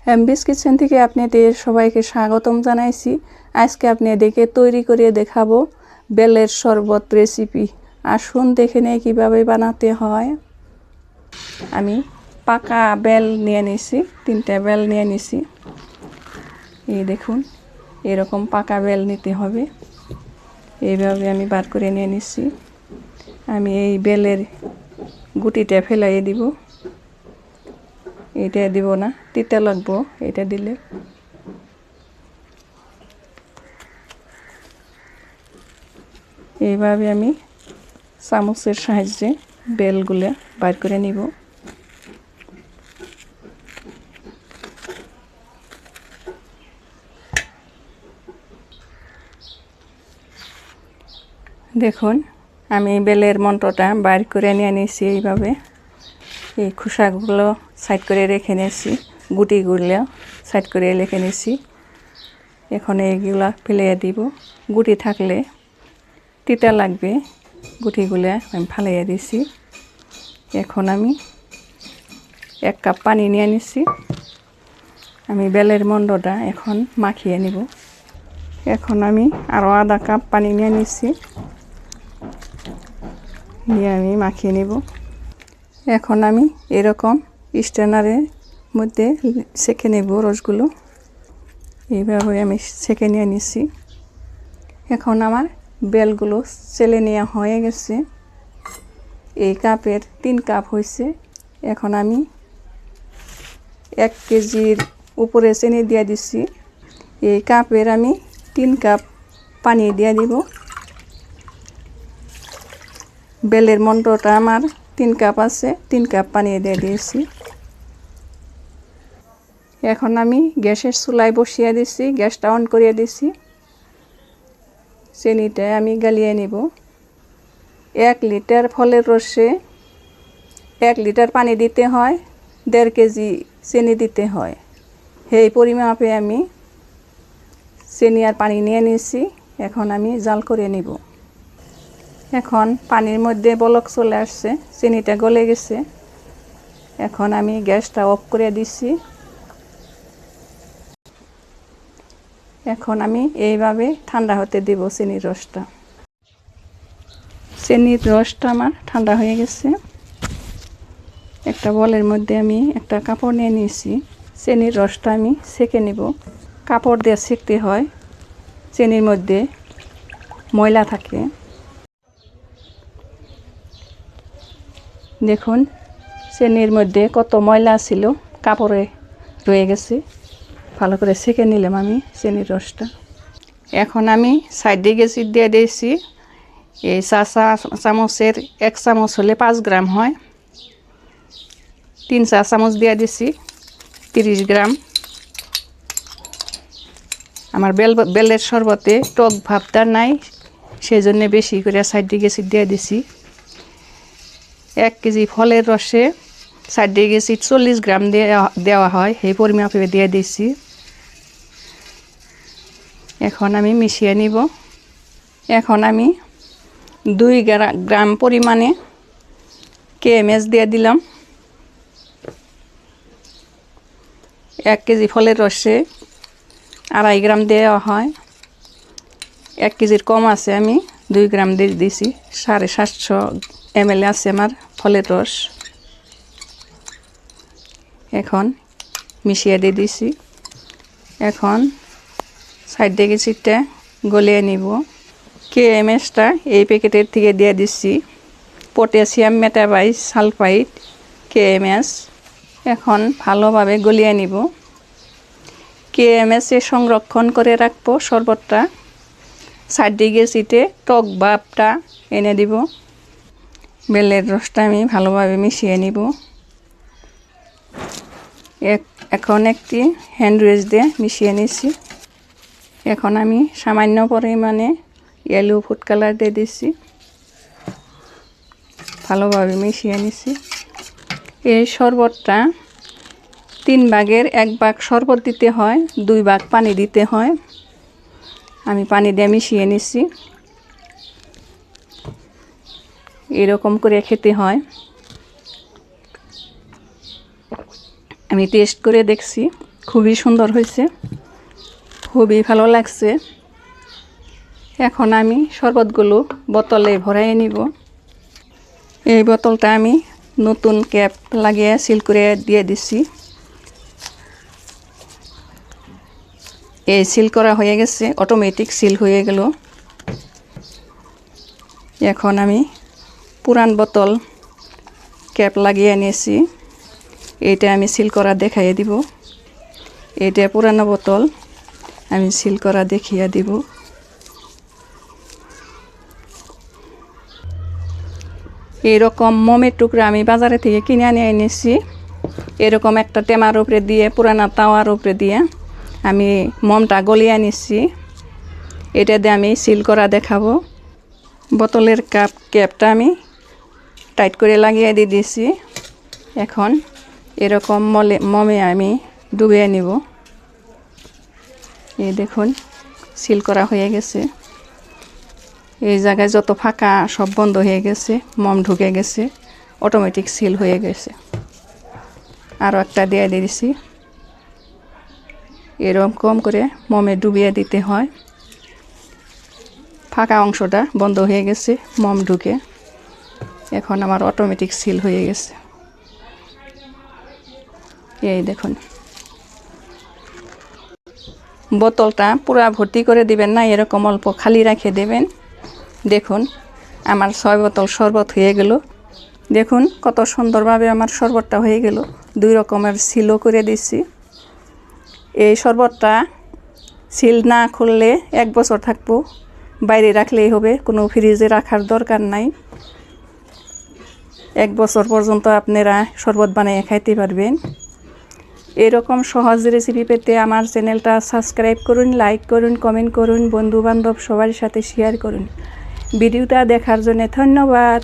এমবিস kitchen থেকে আপনাদের সবাইকে স্বাগতম জানাইছি। আজকে আপনাদেরকে তৈরি করে দেখাবো বেলের শরবত রেসিপি। আসুন দেখে নেই কীভাবে বানাতে হয়। আমি পাকা বেল নিয়ে নিছি, 3টা বেল নিয়ে নিছি। এই দেখুন, এরকম পাকা বেল নিতে হবে। এইভাবে আমি বার করে নিয়ে নিছি। আমি এই বেলের গুটিটা ফেলাই দিব। এটা দিব না, তিতা লাগবো এটা দিলে। এইভাবে আমি চামচের সাহায্যে বেলগুলো বার করে নিব। দেখুন, আমি বেলের মন্ত্রটা বার করে নিয়ে নিয়েছি। এইভাবে এই খোসাগুলো সাইড করে রেখে নিয়েছি, গুটিগুলো সাইড করে রেখে নিয়েছি। এখন এইগুলা ফেলে দিব। গুটি থাকলে তিতা লাগবে, গুটিগুলো আমি ফালাইয়া দিছি। এখন আমি 1 কাপ পানি নিয়ে নিছি। আমি বেলের মন্ডটা এখন মাখিয়ে নিব। এখন আমি আরও আধা কাপ পানি নিয়ে নিছি, নিয়ে আমি মাখিয়ে নিব। এখন আমি এরকম স্ট্রেনারের মধ্যে সেঁকে নেব রসগুলো। এইভাবে আমি সেঁকে নিয়ে নিছি। এখন আমার বেলগুলো চেলে নেওয়া হয়ে গেছে। এই কাপের 3 কাপ হয়েছে। এখন আমি 1 কেজির উপরে চিনি দিয়ে দিছি। এই কাপের আমি 3 কাপ পানি দিয়ে দিব। বেলের মন্ডটা আমার 3 কাপ আছে, 3 কাপ পানি দিয়ে দিয়েছি। এখন আমি গ্যাসের চুলায় বসিয়ে দিছি, গ্যাসটা অন করে দিছি। চিনিটা আমি গালিয়ে নিব। 1 লিটার ফলের রসে 1 লিটার পানি দিতে হয়, 1.5 কেজি চিনি দিতে হয়। সেই পরিমাপে আমি চিনি আর পানি নিয়ে নিয়েছি। এখন আমি জাল করে নিব। এখন পানির মধ্যে বলক চলে আসছে, চিনিটা গলে গেছে। এখন আমি গ্যাসটা অফ করে দিছি। এখন আমি এইভাবে ঠান্ডা হতে দেব চিনির রসটা। চিনির রসটা আমার ঠান্ডা হয়ে গেছে। একটা বলের মধ্যে আমি একটা কাপড় নিয়ে নিয়েছি। চিনির রসটা আমি সেঁকে নিব। কাপড় দিয়ে সেঁকতে হয়, চিনির মধ্যে ময়লা থাকে। দেখুন, চিনির মধ্যে কত ময়লা ছিল, কাপড়ে রয়ে গেছে। ভালো করে সেঁকে নিলাম আমি চিনির রসটা। এখন আমি সাইড গেছি দিয়ে দিয়েছি। এই চামচের 1 চামচ হলে 5 গ্রাম হয়। 3 চা চামচ দিয়ে দিছি, 30 গ্রাম। আমার বেলের শরবতে টক ভাবটা নাই, সেই জন্য বেশি করে সাইড গেছি দিয়ে দিছি। 1 কেজি ফলের রসে সাইড গেছি 40 গ্রাম দেওয়া হয়, সেই পরিমাপে দিয়ে দিছি। এখন আমি মিশিয়ে নিব। এখন আমি 2 গ্রাম পরিমাণে KMS দিয়ে দিলাম। 1 কেজি ফলের রসে 2.5 গ্রাম দেওয়া হয়। 1 কেজির কম আছে, আমি 2 গ্রাম দিয়ে দিছি। 750 ml আছে আমার ফলের রস। এখন মিশিয়ে দিয়ে দিছি। এখন সাইড গেছিটা গলিয়ে নিব। KMSটা এই প্যাকেটের থেকে দিয়ে দিচ্ছি, পটাশিয়াম মেটাবাইজ সালফাইড KMS। এখন ভালোভাবে গলিয়ে নিব। KMS সংরক্ষণ করে রাখবো শরবতটা। সাইড গেছিতে টক ভাবটা এনে দিব। বেলের রসটা আমি ভালোভাবে মিশিয়ে নিব। এখন একটি হ্যান্ড উইচ দিয়ে মিশিয়ে নিছি। এখন আমি সামান্য পরিমাণে ইয়েলো ফুড কালার দিয়ে দিচ্ছি। ভালোভাবে মিশিয়ে নিছি। এই শরবতটা 3 ভাগের 1 ভাগ শরবত দিতে হয়, 2 ভাগ পানি দিতে হয়। আমি পানি দিয়ে মিশিয়ে নিছি। এরকম করে খেতে হয়। আমি টেস্ট করে দেখছি, খুবই সুন্দর হয়েছে, খুবই ভালো লাগছে। এখন আমি শরবতগুলো বোতলে ভরাইয়ে নিব। এই বোতলটা আমি নতুন ক্যাপ লাগিয়ে সিল করে দিয়ে দিছি। এই সিল করা হয়ে গেছে, অটোমেটিক সিল হয়ে গেল। এখন আমি পুরান বোতল ক্যাপ লাগিয়ে নিয়েছি, এইটা আমি সিল করা দেখাইয়ে দিব। এইটা পুরানো বোতল, আমি সিল করা দেখিয়ে দিব। এরকম মোমের টুকরা আমি বাজারে থেকে কিনে নিয়ে এনেছি। এরকম একটা টেমার উপরে দিয়ে, পুরানা তাওয়ার উপরে দিয়ে আমি মোমটা গলিয়ে নিচ্ছি। এটা দিয়ে আমি সিল করা দেখাবো। বোতলের ক্যাপটা আমি টাইট করে লাগিয়ে দিয়ে দিয়েছি। এখন এরকম মোমে আমি ডুবিয়ে নিব। এই দেখুন, সিল করা হয়ে গেছে। এই জায়গায় যত ফাঁকা সব বন্ধ হয়ে গেছে, মোম ঢুকে গেছে, অটোমেটিক সিল হয়ে গেছে। আরও একটা দিয়ে দিয়েছি। এরকম করে মোমে ডুবিয়ে দিতে হয়। ফাঁকা অংশটা বন্ধ হয়ে গেছে মোম ঢুকে। এখন আমার অটোমেটিক সিল হয়ে গেছে। এই দেখুন, বোতলটা পুরা ভর্তি করে দিবেন না, এরকম অল্প খালি রেখে দেবেন। দেখুন আমার 6 বোতল শরবত হয়ে গেল। দেখুন কত সুন্দরভাবে আমার শরবতটা হয়ে গেল। 2 রকমের সিলও করে দিচ্ছি। এই শরবতটা সিল না খুললে 1 বছর থাকবো, বাইরে রাখলেই হবে, কোনো ফ্রিজে রাখার দরকার নাই। 1 বছর পর্যন্ত আপনারা শরবত বানিয়ে খাইতে পারবেন। এরকম সহজ রেসিপি পেতে আমার চ্যানেলটা সাবস্ক্রাইব করুন, লাইক করুন, কমেন্ট করুন, বন্ধু বান্ধব সবার সাথে শেয়ার করুন। ভিডিওটা দেখার জন্য ধন্যবাদ।